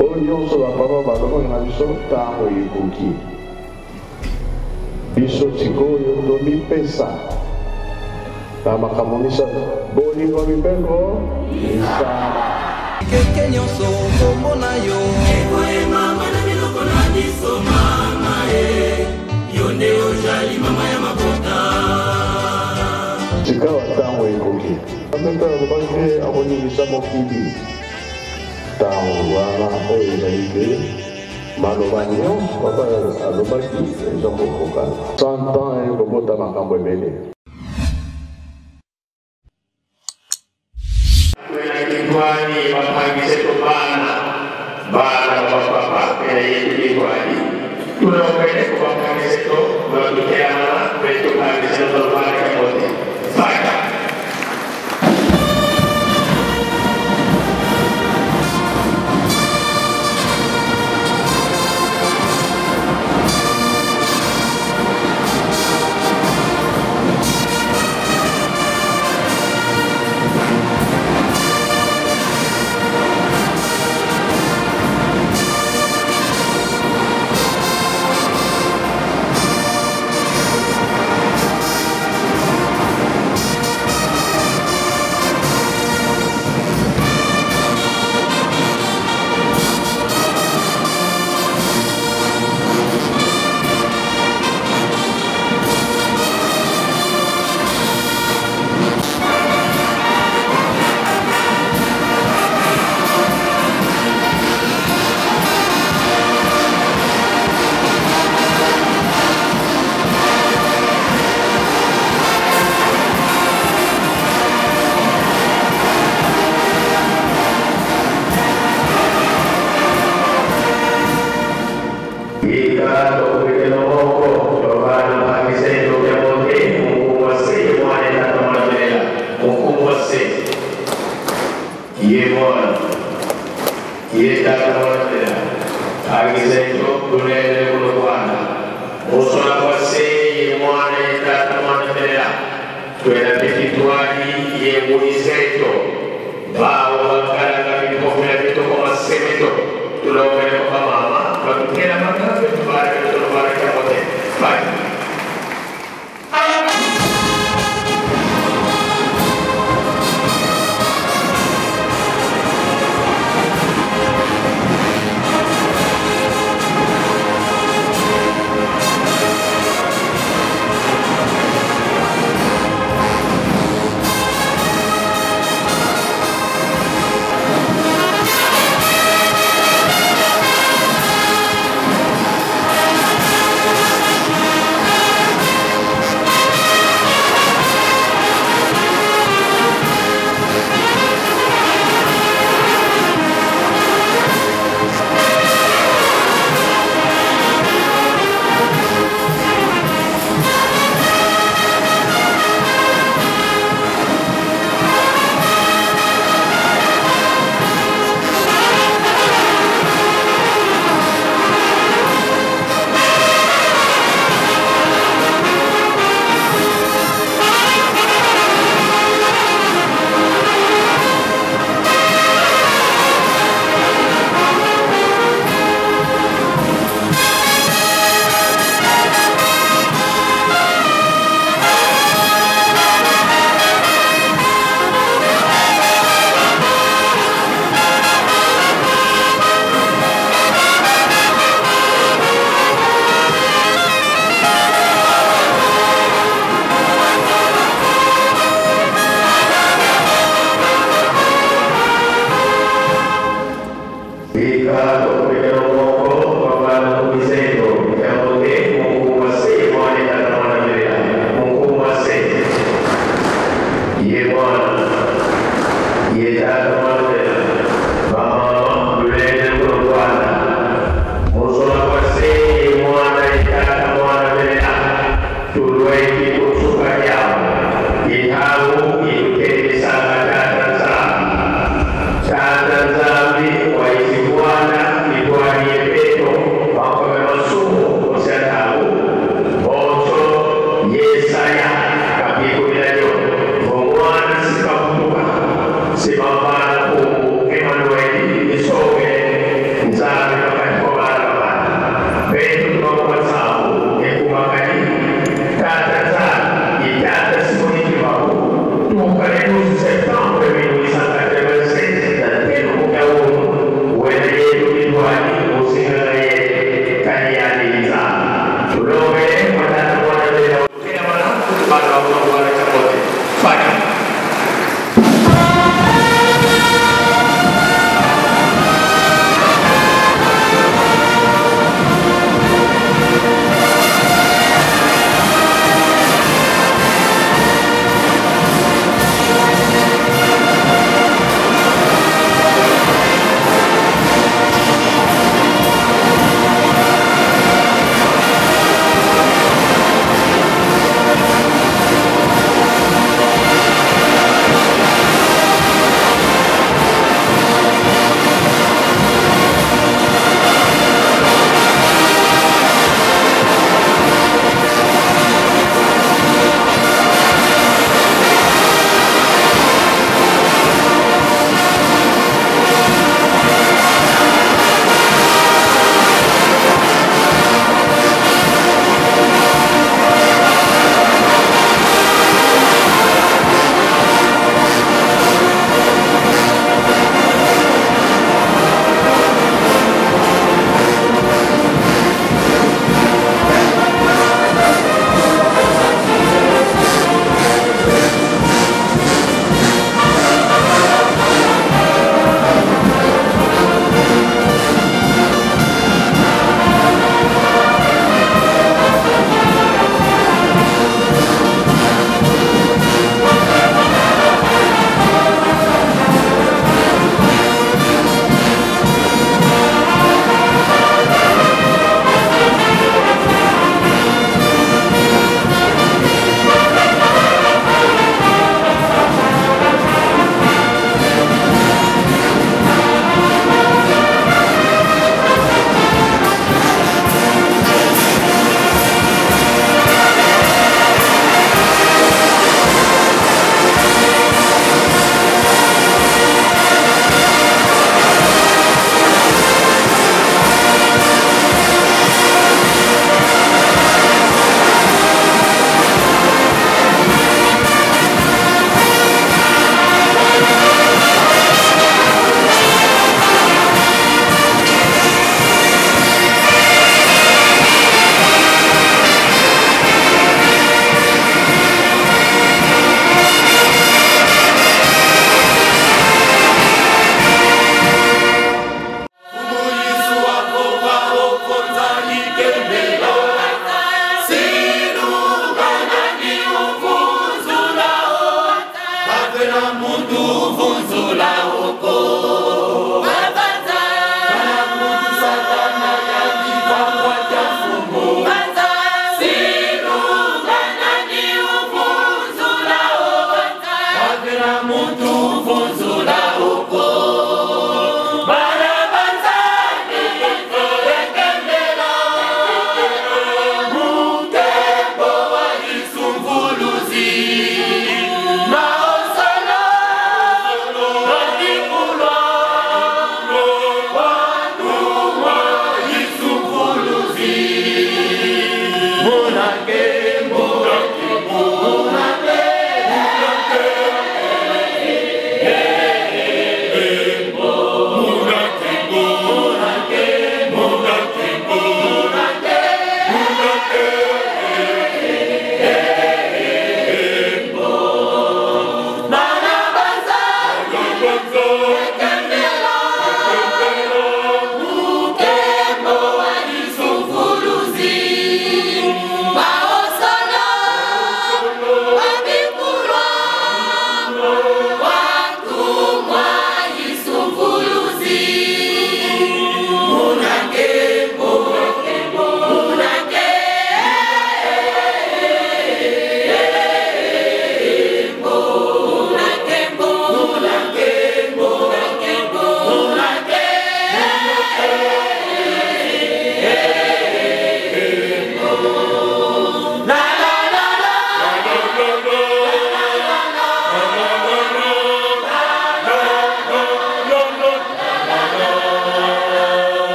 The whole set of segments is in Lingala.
oyo nyonso bapapa balobaka na biso ntango ekoki biso sikoyo tomipesa na makambo misato bolingo mibeko misala keke nyonso komona yo ekoyema mwana biloko na biso mama yo nde ozali mama ya mabota sikawa ntango ekoki ameka alobaki akoningisa mokili ntango wana oyo ezali te maloba nyonso papa alobaki eza kokokana 100 ans ekobota makambo ebele Kwani mapangise to bana bapapa kena yetu kwani tunaopende kwa mapangise to tunatukeana wetu pangise to bana kamote faka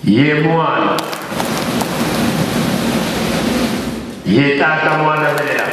Ye mwana ye tata mwana melera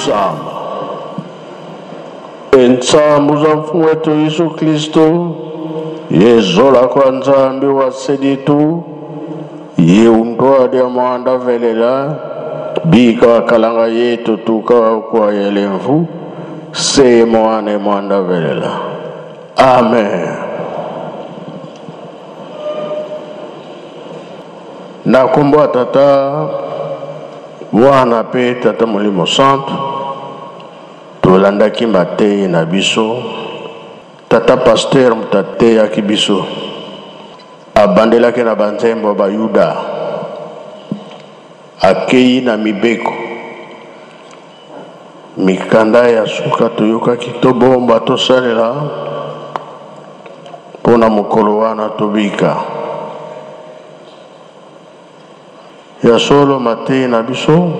tusamba. Entsambu za mfumu wetu Yesu Kristo, yezola kwa nzambi wa seditu, yeundwadi ya mwanda velela, bika wakalanga yetu tuka kwa yelemvu, se mwane mwanda velela. Amen. Nakumbwa tata, wana pe tata Molimo Santo, tolandaki matei na biso, tata pasteur mutate ya kibiso, abandelaki na banzembo ba Yuda, akei na mibeko, mikanda ya suka toyokaki tobomba tosalela, pona mokolo wana tobika. Ya solo matei na biso,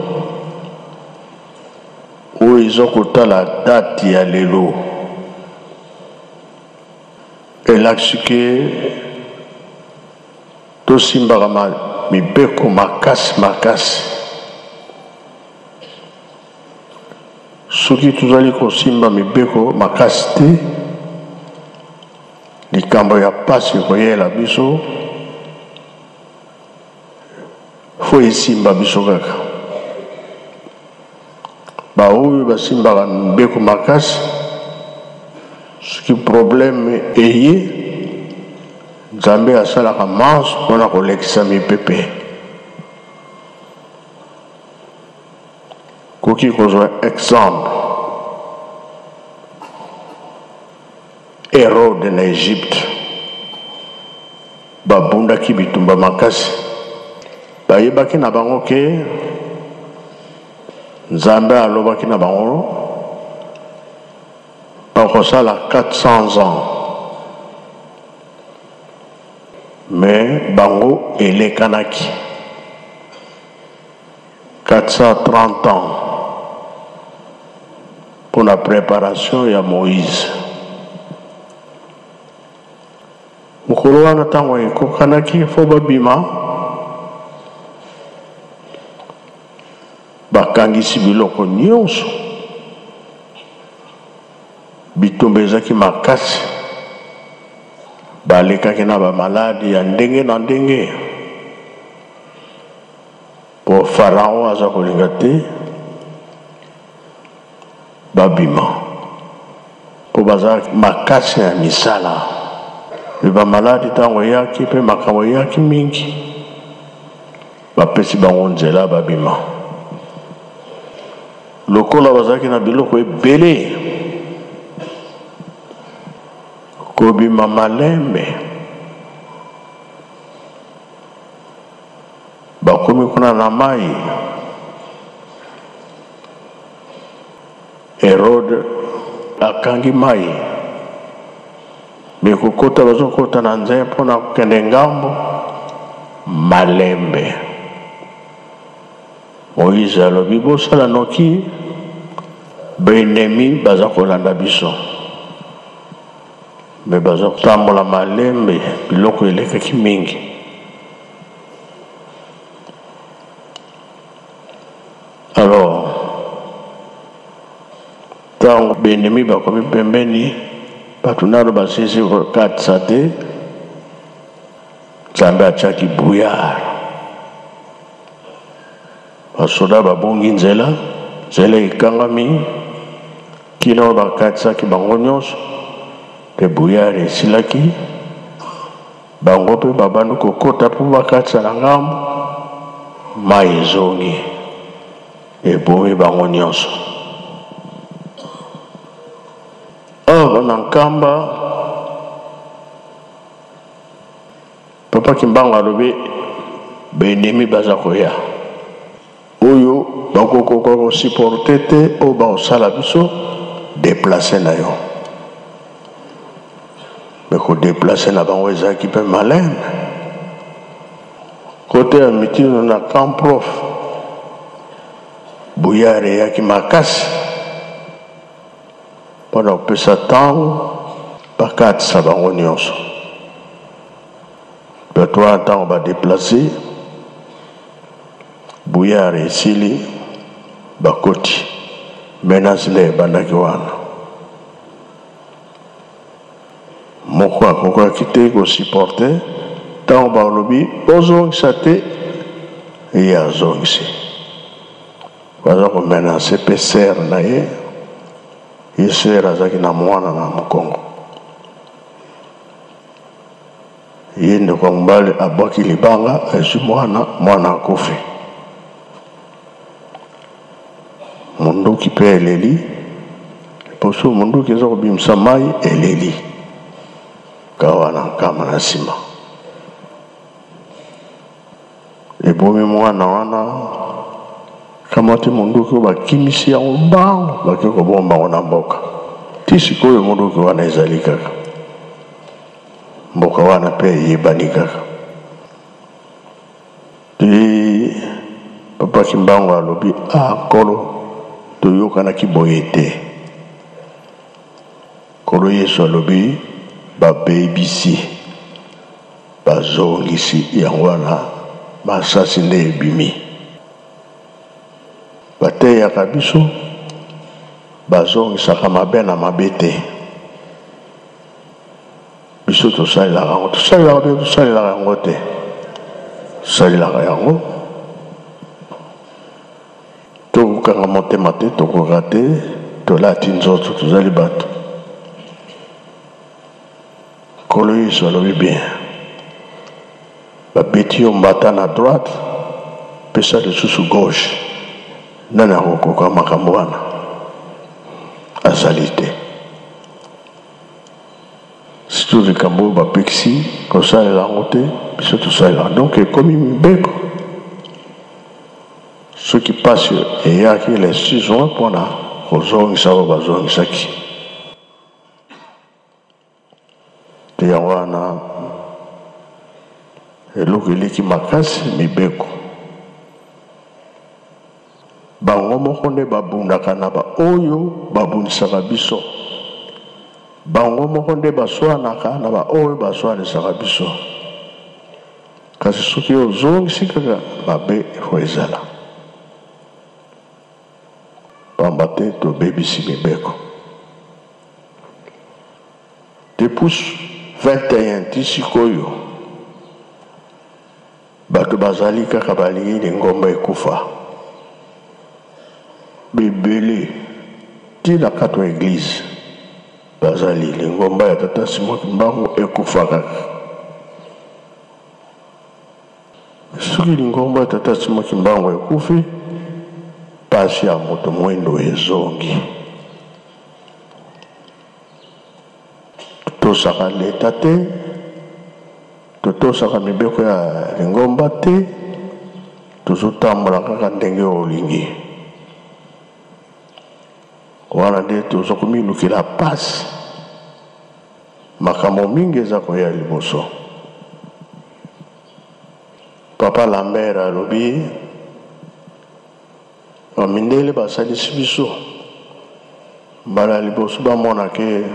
oyo ezokotala date ya lelo, elakisi ke tosimbaka mibeko makasi. Soki tozali kosimba mibeko makasi te, likambo ya pasi koyela biso, fo esimba biso kaka. Baoyo basimbaka mibeko makasi, soki problème eye, Nzambe asalaka manche mpona kolekisa mipepe. Koki kozwa exemple, Herode na Egypte, babundaki bitumba makasi, bayebaki na bango ke Nzambe alobaki na bango bakosala 400 ans, mais bango elekanaki 430 ans pour la préparation ya Moïse. Mokolo wana ntango ekokanaki fo babima, bakangisi biloko nyonso, bitumba ezaki makasi, balekaki na bamaladi ya ndenge na ndenge. Po Farao aza kolinga te babima, po baza makasi ya misala. Bamaladi ntango eyaki mpe makambo eyaki mingi, bapesi bango nzela babima. Lokola bazaki na biloko ebele, kobima malembe, bakomi kuna na mai. Herode akangi mai, bekokota bazokota na nzembo mpona kokende ngambo, malembe. Moïse alobi bosala noki, baenemi baza kolanda biso, me baza kotambola malembe, biloko elekaki mingi. Alors tango baenemi bakomi pembeni, bato nano basisi kokatisa te, Nzambe atiaki buyar. Basoda babongi nzela ekangami, kino bakatisaki bango nyonso, te buyar esilaki, bango mpe babandi kokota mpo bakatisa na ngambo, mai ezongi, ebomi bango nyonso. Na nkamba, Papa Kimbangu alobi baenemi baza koya, oyo bakoko supporte te, o baosala biso déplacer na yo. Beko déplacer na bango ezaki mpe maleme. Kote ya mitino na camp prof, buyare eyaki makasi, mpona kopesa ntango bakatisa bango nyonso. Bato wana ntango badeplace, buyare esili, bakoti menace le bandaki wana moko akokaki te kosupporte ntango balobi ozongisa te ye azongisi baza komenace mpe sere na ye sere azalaki na mwana na mokongo ye ndeko ya mobali abwaki libanga azwi mwana akufi munduki mpe eleli poso munduki eza kobimisa mai eleli kawa na nkama na nsima ebomi mwana wana kama te munduki oyo bakimisi yango mbango bake kobomba yango na mboka ti sikoyo munduki wana ezali kaka mboka wana mpe eyebani kaka te papa kimbango alobi nkolo toyokanaki boye te nkolo yesu alobi babebisi bazongisi yango wana masasi nde ebimi bateyaka biso bazongisaka mabe na mabe te biso tosalelaka yango tosalelaka yango te tosalelaka yango tokokanga motema te tokoka te tolati nzoto tozali bato nkolo yesu alobi bien babeti yo mbata na droite pesa lisusu gauche nani akokoka makambo wana azali te surtout likambo oyo bapekisi kosalela yango te biso tosalela donc ekomi mibeko soki pasi eyaki le 6 juin mpona kozongisa oyo bazongisaki te yango wana eloko eleki makasi mibeko bango moko nde babundaka na baoyo babundisaka biso bango moko nde baswanaka na baoyo baswanisaka biso kasi soki ozongisi kaka mabe efo ezala pamba te tobebisi mibeko depuis 21 ti sikoyo bato bazali kaka balingi lingomba ekufa bebele ti na kati ya eglize bazali lingomba ya tata Simon Kimbangu ekufa kaka soki lingomba ya tata Simon Kimbangu ekufi pasi ya moto mwendo ezongi totosaka leta te totosaka mibeko ya lingomba te tozotambola kaka ndenge olingi wana nde tozokomilukela pasi makambo mingi eza koya liboso papa Lambert alobi bamindele basalisi biso mbala liboso bamona ke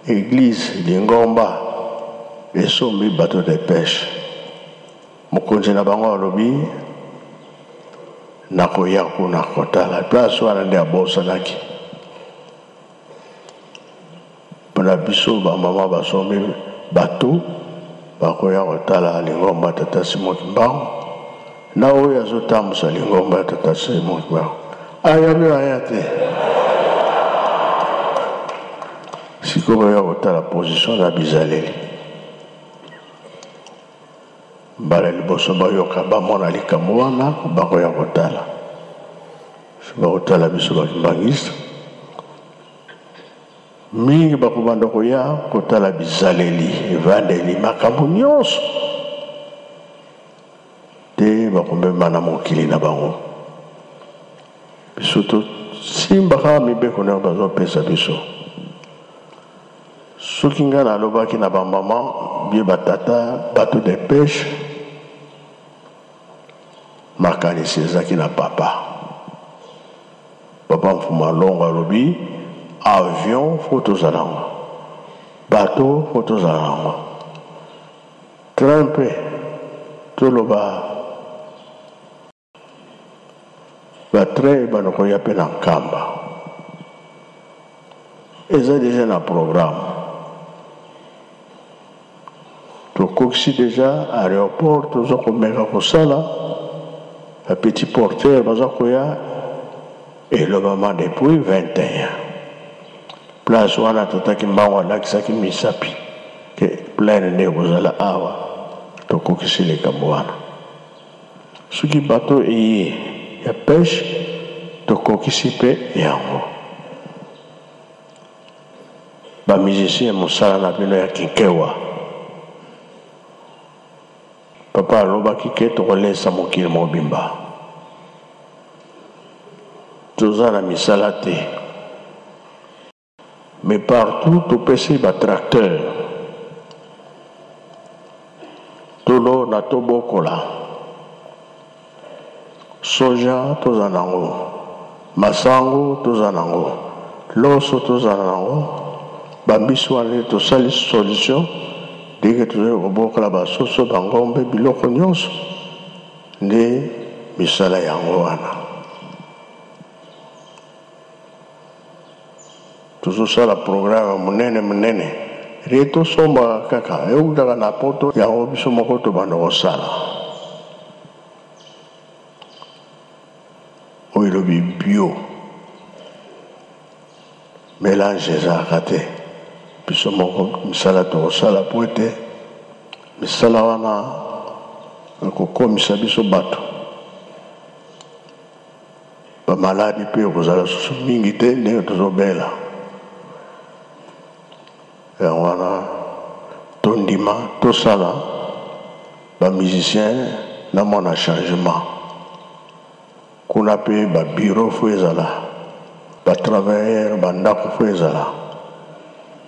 eglise lingomba esombi bateau de pêche mokonzi na bango alobi nakoya kuna kotala place wana nde abosanaki mpona biso bamama basombi bateau bakoya kotala lingomba tata Simon Kimbangu na oyo azotambusa lingomba ya tata Simon Kimbangu ayabi aya te sikoyo ya kotala position na bizaleli mbala liboso bayoka bamona likambo wana bakoya kotala bakotala biso bakimbangisa mingi bakobanda koya kotala bizaleli evandeli makambo nyonso te bakomema na mokili na bango biso tosimbaka mibeko nao bazopesa biso soki ngai nalobaki na bamama bie batata bateau de pêche makanisi ezaki na papa Mfuma Longo alobi avion fo tozala yango bateau fo tozala yango train mpe toloba batre banoko ya pe na nkamba eza déjà na programme tokokisi déjà aéroport toza komeka kosala ba petit porteur baza koya elobama depuis 21 place wana totaki mbango alakisaki misapi ke plaine nde kozala awa tokokisi likambo wana soki bato eye ya pêche tokokisi mpe yango bamusicien mosala na bino ya kinkewa papa alobaki ke tokolesa mokili mobimba toza na misala te mais partout topesi batracteur tolo na tobokola soja toza nango masango toza nango loso toza nango bambiso wana tosali solution ndenge tozali kobokola basoso bangombe biloko nyonso nde misala yango wana tozosala programe monene rie tosombaka kaka eutaka na poto yango biso moko tobanda kosala oyo elobi bio mélange ezalaka te biso moko misala tokosala po ete misala wana ekokomisa biso bato bamaladi mpe ekozala susu mingi te ndenge tozobela yango wana tondima tosala bamusicien na mwana changement kuna mpe babiro fo ezala batravailleur bandako fo ezala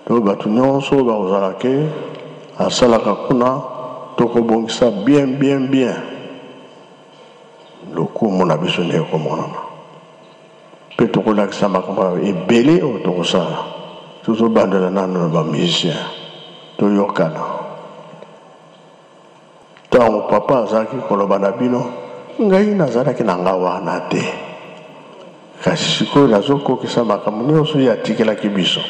to bato nyonso bakozala ke asalaka kuna tokobongisa bien lokumu na biso nde ekomonana mpe tokolakisa makambo ebele oyo tokosala tozobandela nano na bamusicien toyokana ntango papa azalaki koloba na bino ngai nazalaki na nga wana te kasi sikoyo nazokokisa makambo nyonso ye atikelaki biso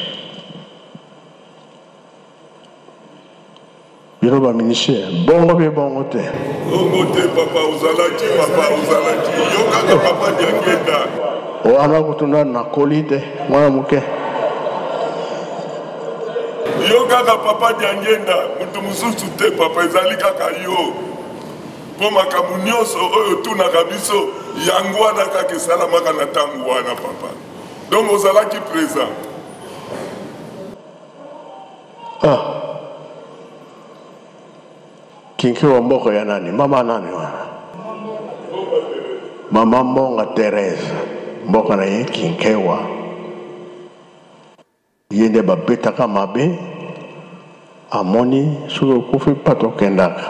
bino baministère bongo mpe bongo te bongo te papa ozalaki yokaka papa diangenda wana kutunda nakoli te mwana moke yo kaka papa diangenda mutu mosusu te papa ezali kaka yo mpo makambo nyonso oyo tunaka biso yango wana kaka esalamaka na ntango wana papa donc ozalaki présent kinkiwa mboko ya nani mama nani wana mama mbonga Teresa mboka na ye kinkewa ye nde babetaka mabe amoni soki okufi mpa tokendaka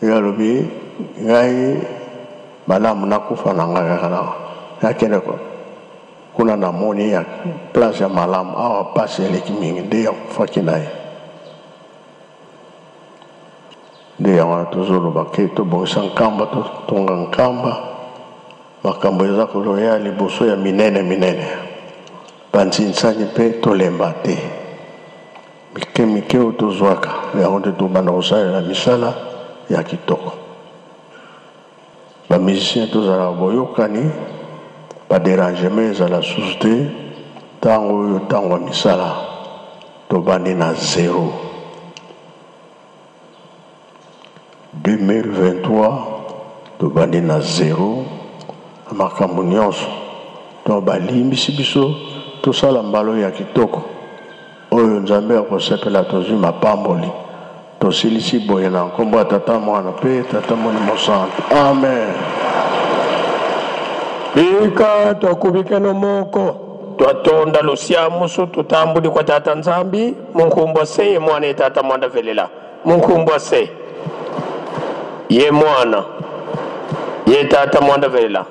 ye alobi ngai malamu nakufa na ngai kaka na nakende kuna namoni ya place ya malamu awa pasi eleki mingi nde yakufaki na ye nde yango tozoloba ke tobongisa nkamba totonga nkamba makambo eza koloya liboso ya minene banzinsani mpe tolemba te mike oyo tozwaka yango nde tobanda kosalela misala ya kitoko bamusicien tozala boyokani baderangement ezala susu te ntango oyo ntango ya misala tobandi na 0 2023 tobandi na 0 makambo nyonso to balimbisi biso tosala mbalo ya kitoko oyo nzambe akosepela tozwi mapamboli tosilisi boye na nkombo ya tata mwana mpe tata moni mosantu amen bika twakubikeno moko twatonda lusiamusu tutambuli kwa tata nzambi munkumbo se ye mwana ye tata mwanda velela munkumbo se ye mwana ye tata mwanda velela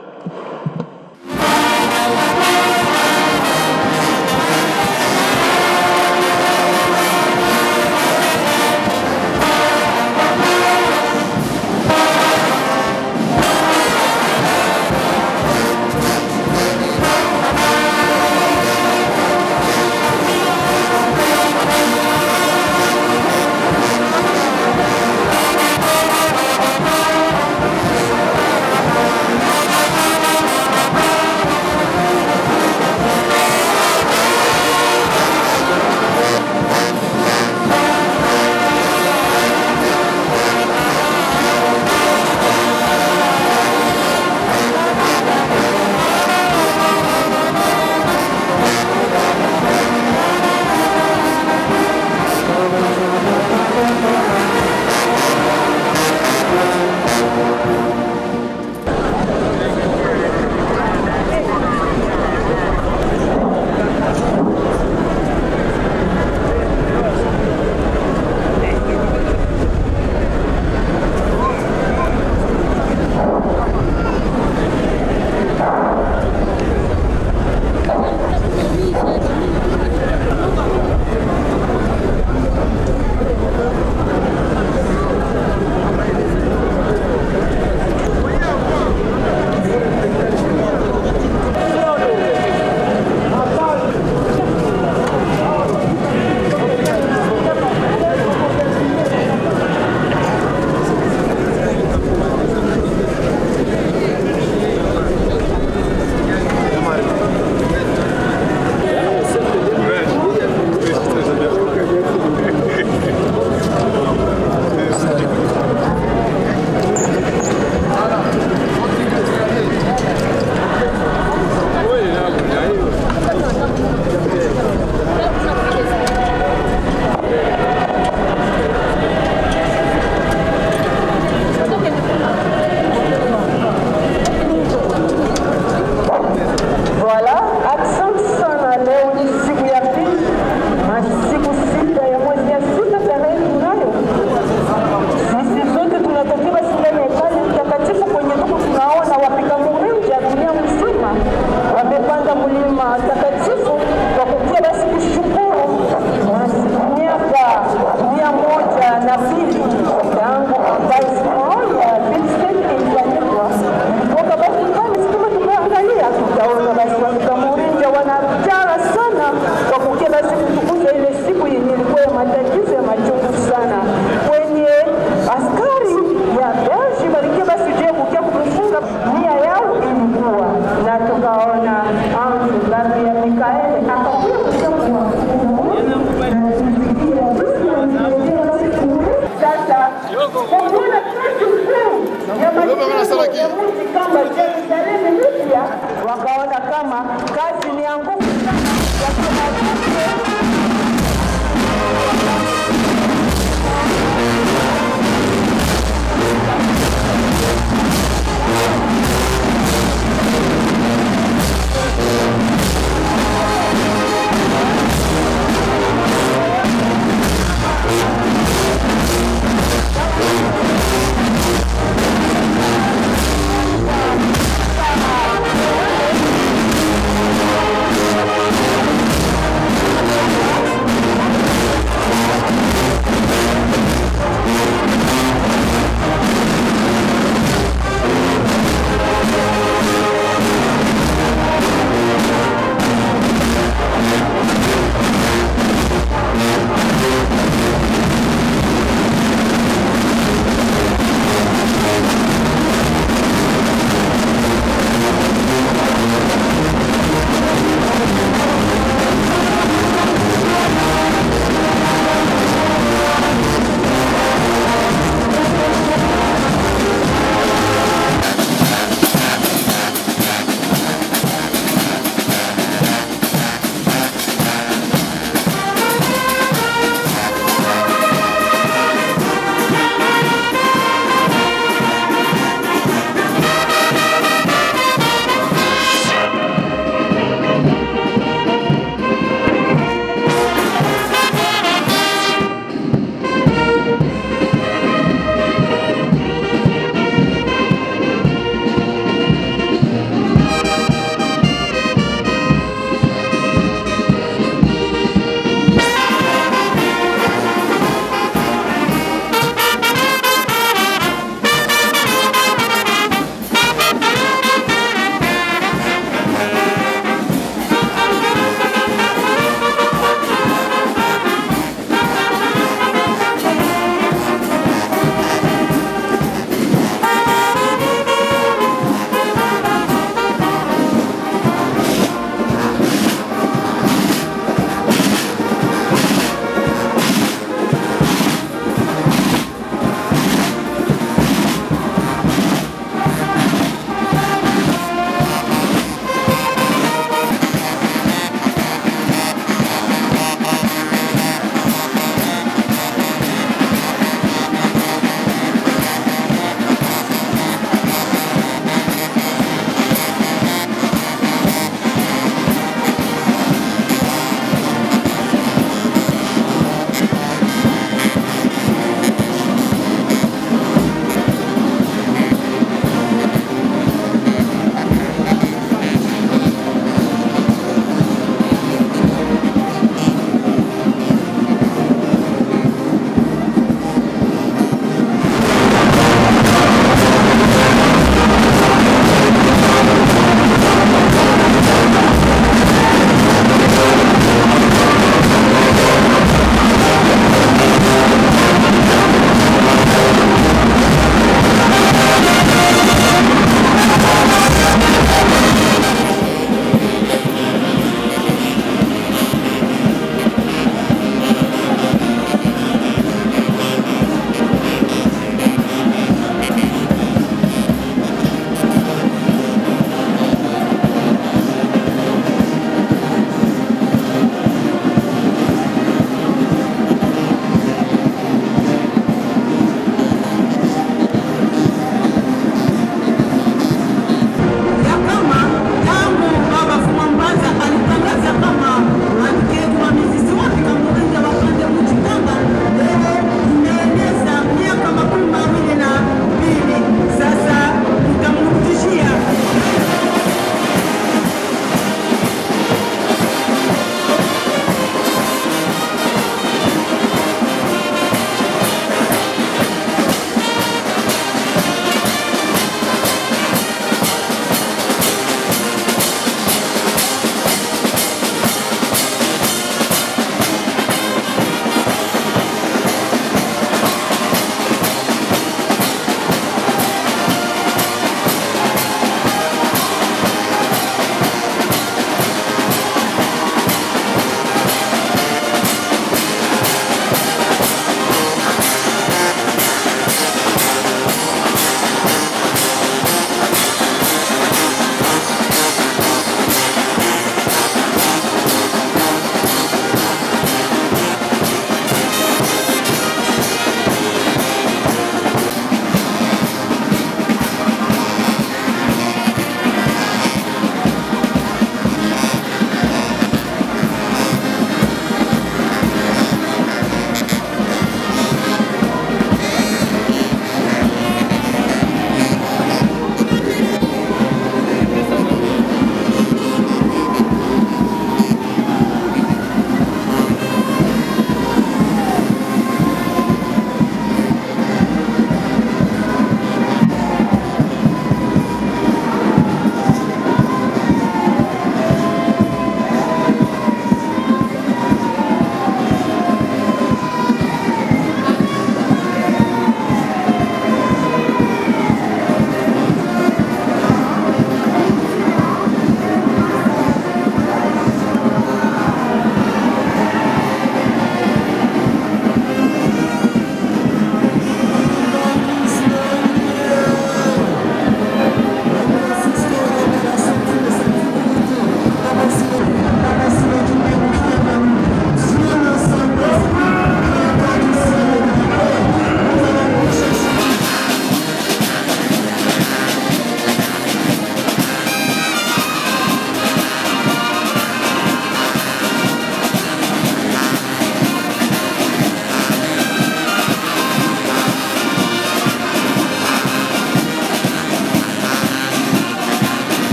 kwenye mji kama Yerusalemu mpya, wakaona kama kazi ni ya ngumu sana ya kuhakikisha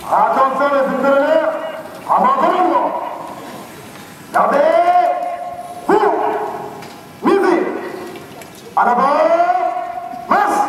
Attenzione sul terreno, a Montenegro. Gardez, vous, Misi, à la barre, masse.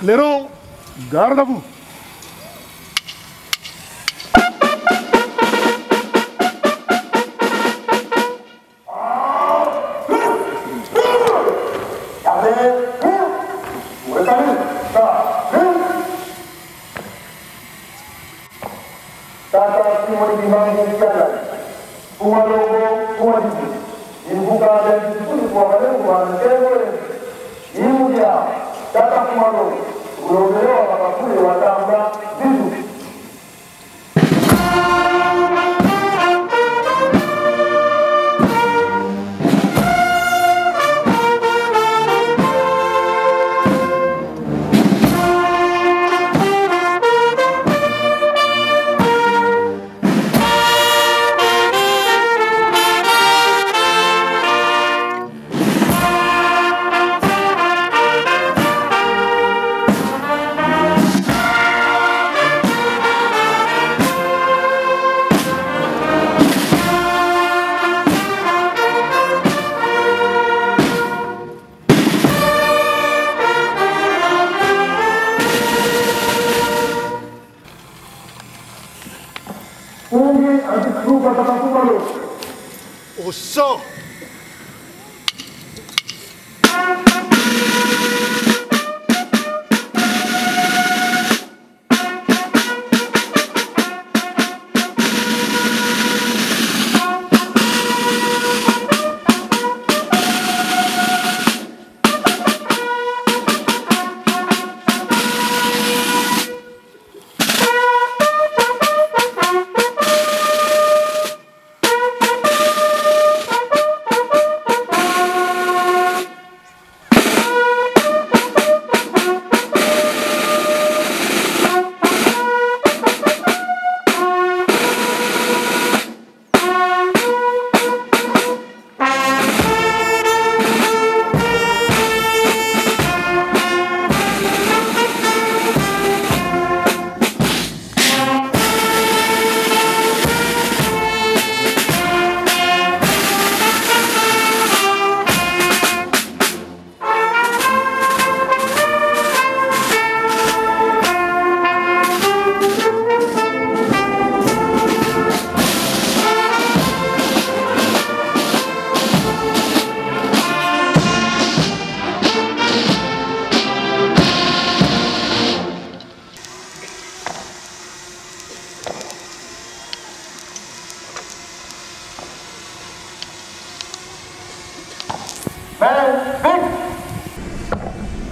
Clairon, garde à vous. Au sang.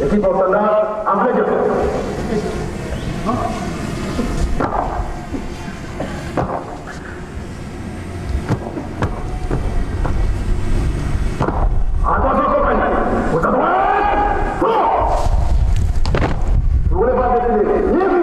Équipe en standard, en vrai de attention compagnie, aux à droite, fort. Vous voulez pas décider, bien vu.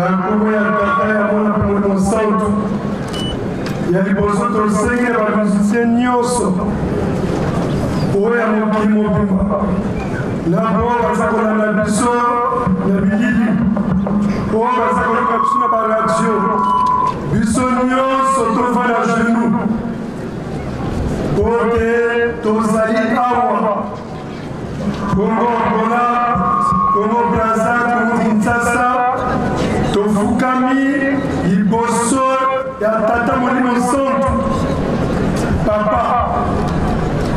nkombo ya tata ya mwana mpe molimo santu ya liboso tosengela bamusicien nyonso oyo ya mokili mobimba na bao baza kolanda biso na bilili oyo baza koloka biso na baradio biso nyonso tovanda genou ote tozali awa Congo Angola, Congo Brazza, Congo Kinshasa, tofukami liboso ya tata molimo santu papa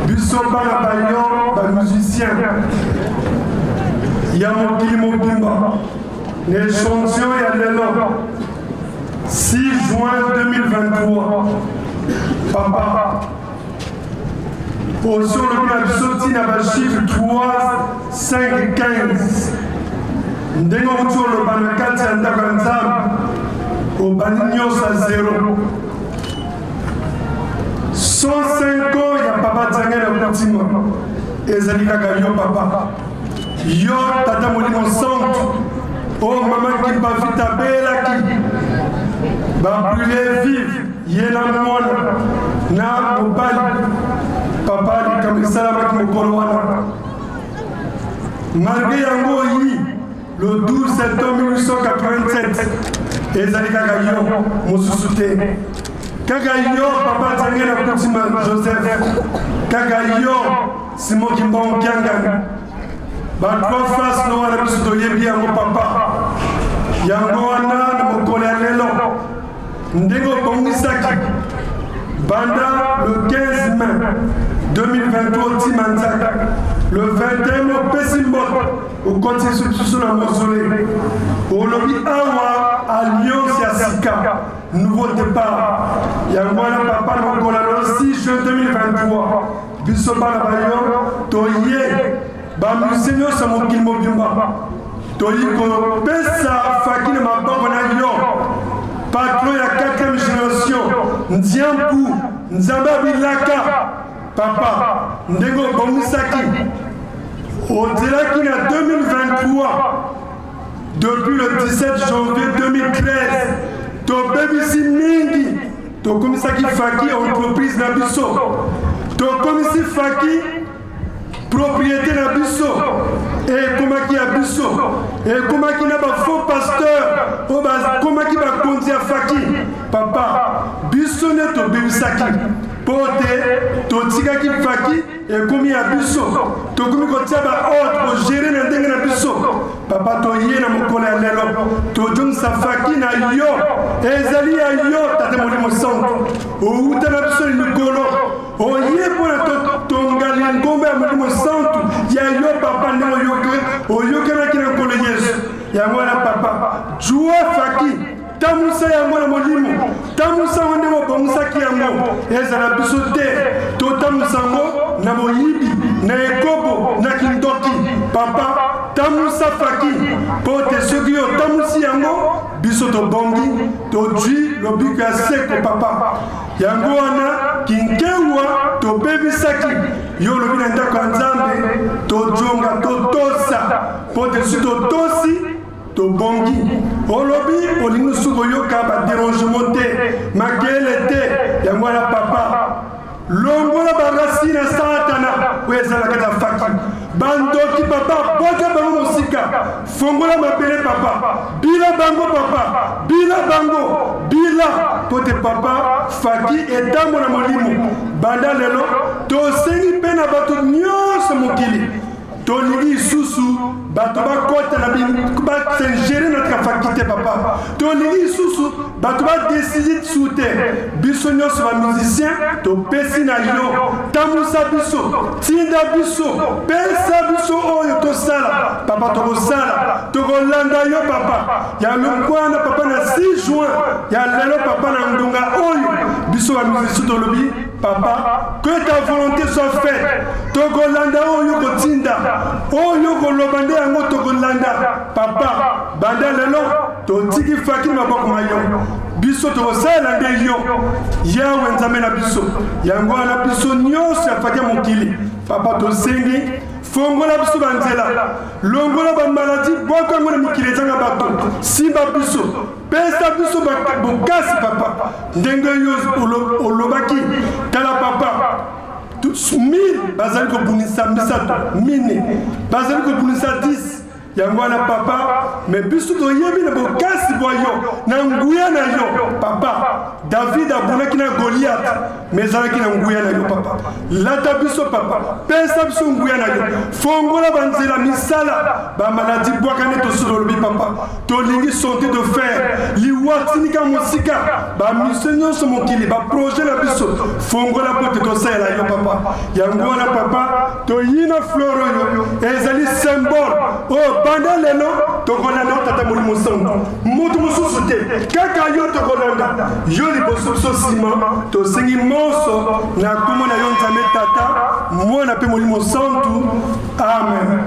biso bana bayo bamusicien ya mokili mobimba na échantillon ya lelo 6 juin 2023 papa aussi on a sorti na ba chiffre 3 5 15 ndengo mutu lo bana kati ya ndako nzambe obani nyonso a 0 105 ans ya papa Nzangela Mutima ezali kaka yo papa yo tata molimo santu o mama Kimba Vita belaki babrûle vive ye na mwana na mobali papa likamisalamaki mokolo wana malgré yango yi le 12 septembre 1887 ezali kaka yo mosusu te kaka yo papa Nzangela Mutima Joseph kaka yo Simon Kimbangu Kiangani ba-3 faces no wana biso toyebi yango papa yango wana na mokolo ya lelo ndenge obongisaki banda le 15 mai 2023 otima nzaka le 21 opesi mbote okoti susu na mausolée olobi awa alliance ya sika nouveau départ yango wana papa na mokolo ya 6 juin 2023 biso bana bayo toye bamusicien nyonso mokili mobimba toyi kopesa faki na maboko na yo patron ya 4e génération Ndiampu Nzambe Abilaka papa ndenge obongisaki ozelaki na 2023 depuis le 17 janvier 2013 tobebisi mingi tokomisaki faki entreprise na biso tokomisi faki propriété na biso ekomaki ya biso ekomaki na bafaux pasteur oyo bakomaki bakonzi ya faki papa biso nde tobebisaki mpo te totikaki faki ekomi ya biso tokomi kotia baordre kogere na ndenge na biso papa toye na mokolo ya lelo tozongisa faki na yo ezali ya yo tate molimo santu outa na biso likolo oye mpona tongali ngombe ya molimo santu ya yo papa ndenge oyokanaki na nkolo yesu yango wana papa jua faki tamusa yango na molimo tamusa yango ndenge obongisaki yango ezala biso te totamusa yango na moyibi na ekobo na kindoki papa tamusa faki mpo te soki otamusi yango biso tobongi tozwi lobiko ya seko papa yango wana kinkewa tobebisaki yo lobi na ndako ya nzambe tojonga totosa mpo te soki totosi tobongi olobi olingi soki oyoka baderangement te makele te yango wana papa longola barasi na satana oyo ezalaka na faki bandoki papa boka bango mosika fongola mabele papa bila bango papa bila bango bila mpo te papa faki etambo na molimo banda lelo tosengi mpe na bato nyonso mokili tolingi lisusu bato bakota na basengere notre faki te papa tolingi lisusu bato badeside su te biso nyonso bamusicien topesi na yo tamusa biso tinda biso pesa biso oyo tosala papa tokosala tokolanda yo papa ya lokwana papa na 6 juin ya lelo papa na ngonga oyo biso bamusicien tolobi papa que ta volonté soit faite tokolanda oyo kotinda oyo koloba nde yango tokolanda papa banda lelo totiki faki na maboko na yo biso tokosala nde yo yawe nzambe na biso yango wana biso nyonso ya faki ya mokili papa tosengi fongola biso banzela longola bamaladi bwaka yango na mikili ezanga bato simba biso pesa biso bokasi papa ndenge yo olobaki tala papa 1000 bazali kobunisa misato mine bazali kobunisa 10 yango wana papa me biso toyebi na bokasi bwa yo na nguya na yo papa David abunaki na Goliath me ezalaki na nguya na yo papa lata biso papa pesa biso nguya na yo fongola banzela misala bamaladi bwakane tosololobi papa tolingi santé de fer liwatinika mosika bamise nyonso mokili baprojet na biso fongola po te tosalela yo papa yango wana papa toyina fleur oyo ezali symbole oyo banda lelo tokolanda tata molimo sango moto mosusu te kaka yo tokolanda yo liboso biso nsima tosengi monso na kombo na yo nzambe tata mwana mpe molimo santu amen.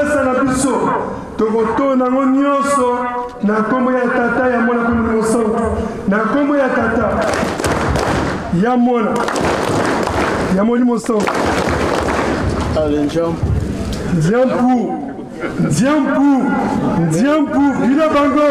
mesa na biso tokotona ngo nyonso na kombo ya tata ya mwana kuna mosantu na kombo ya tata ya mwana ya moli mosantu Ndiampu, Vila Bango.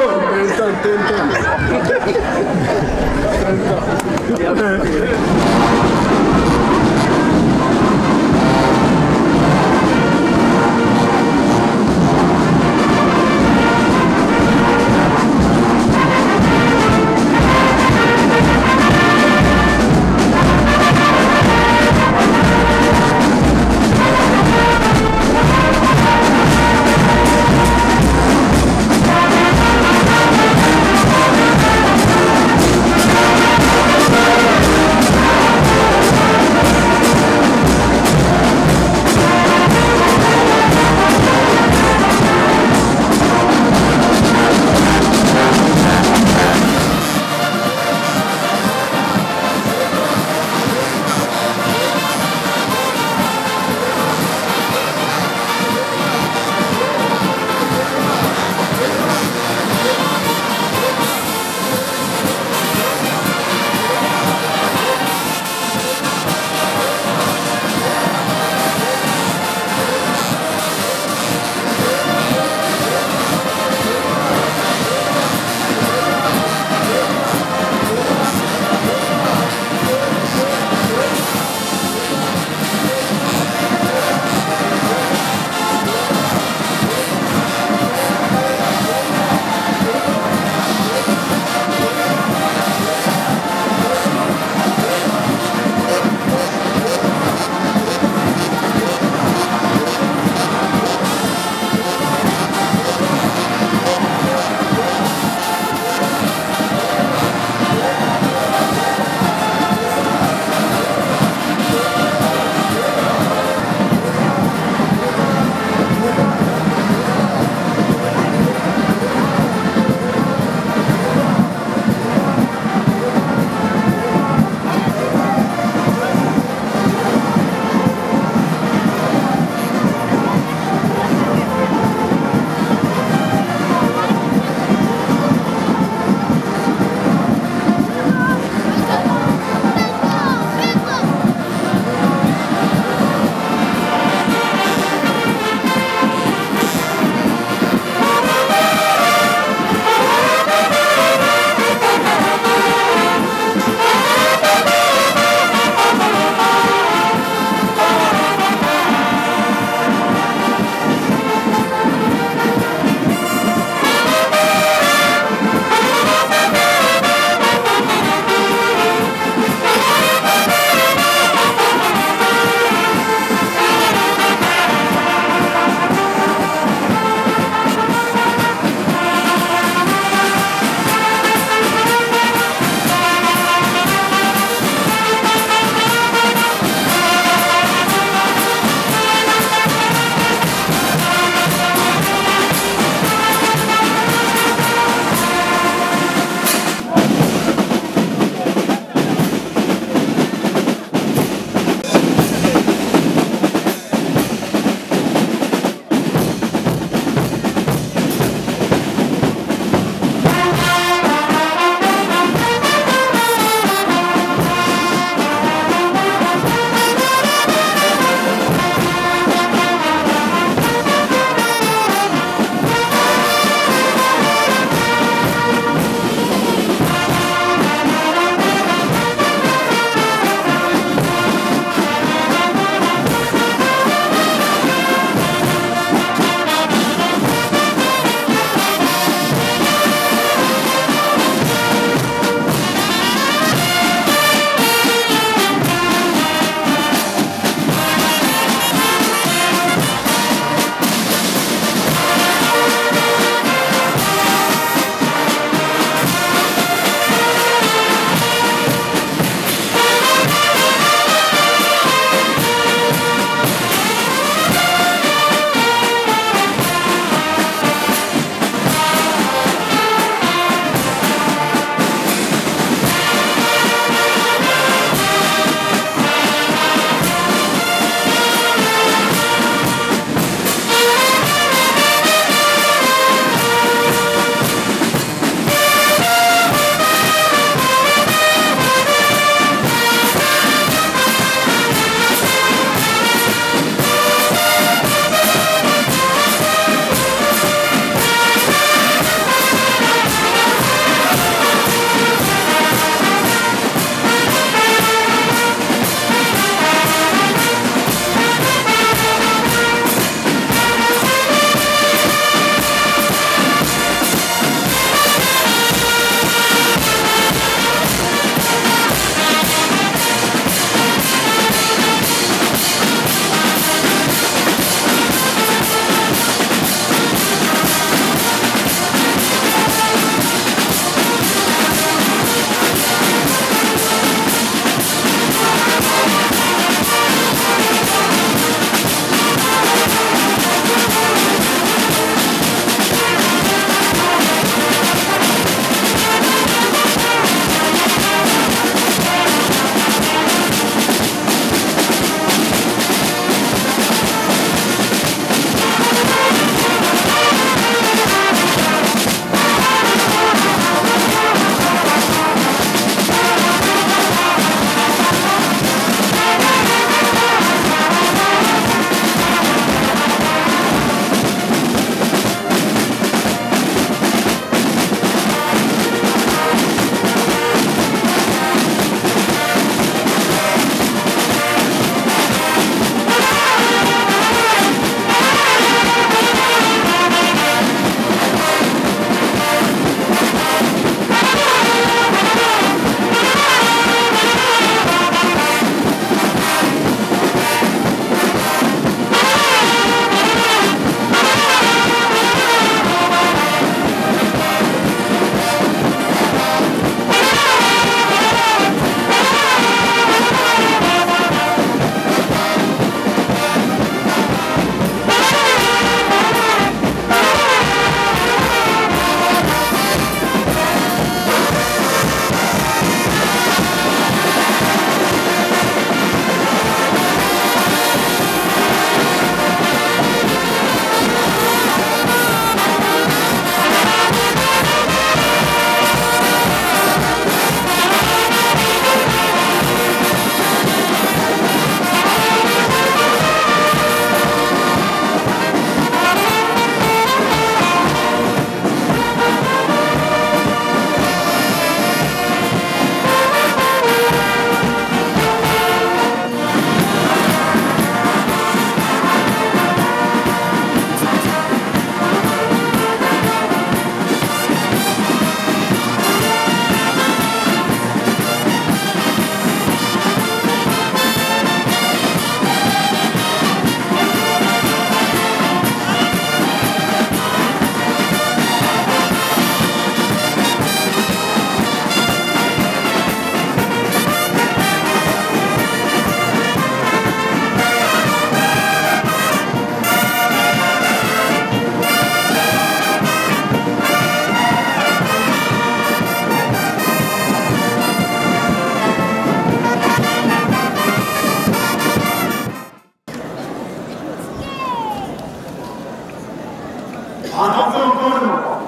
Attention encore une fois.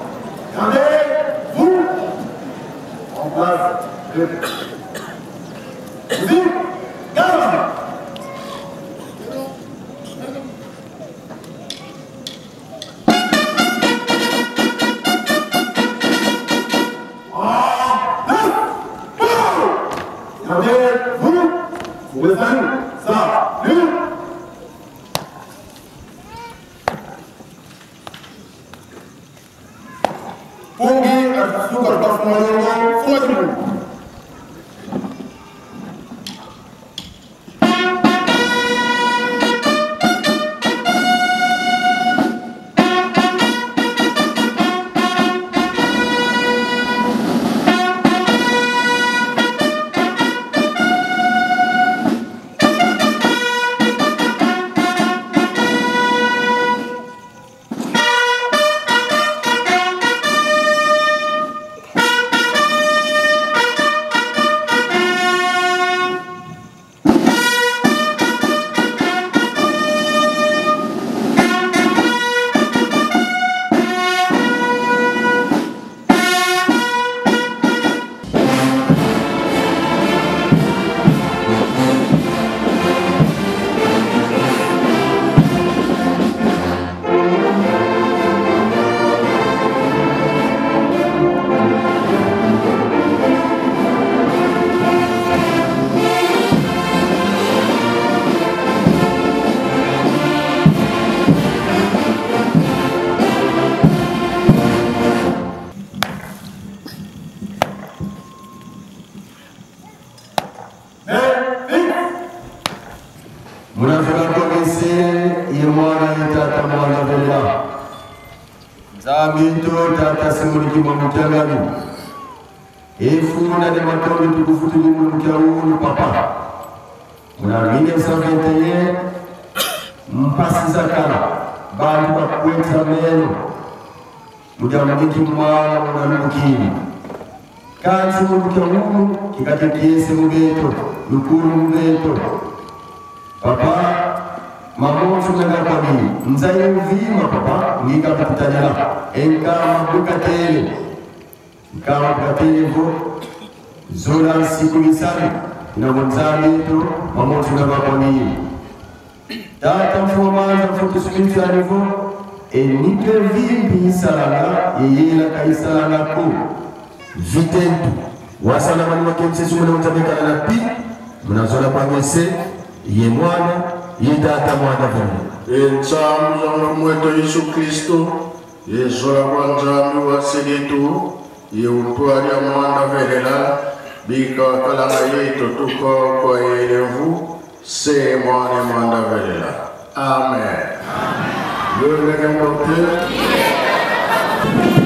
Gardez-vous. En place. Vite. Garde. Gardez-vous. Vous les familles. Salut. Pungi atasuka tafumalongo fuatilu. Zamito tata simuliki mwamukiangali efuna de matondo tukufutu mwamukiaulu papa muna 1921 mpasi zakara bantu bakweta meno mujamudiki mwana mwanamukini kansi mwamukiaulu kikatekiese mugeto lukuru mugeto papa mamoto nanga kwabili nzaye uvima papa nika kutanela enkama bukatele nkama bukatele vo zola siku lisani na mwanzani to mamoto nanga kwabili tata mfumanza mfutu sumintu ya nivo enike vimbi salanga yeyela kaisalanga ku vitentu wasala mani wakemse sumuna utabeka na pi mnazola pangese ye mwana yitata mwana vile Ensamu za mwetu Yesu Kristo Yezola kwanzami wa segetu Yeutwali ya mwana velela Bika wakalanga yeto tuko kwa yerevu Se mwana velela Amen. Amen.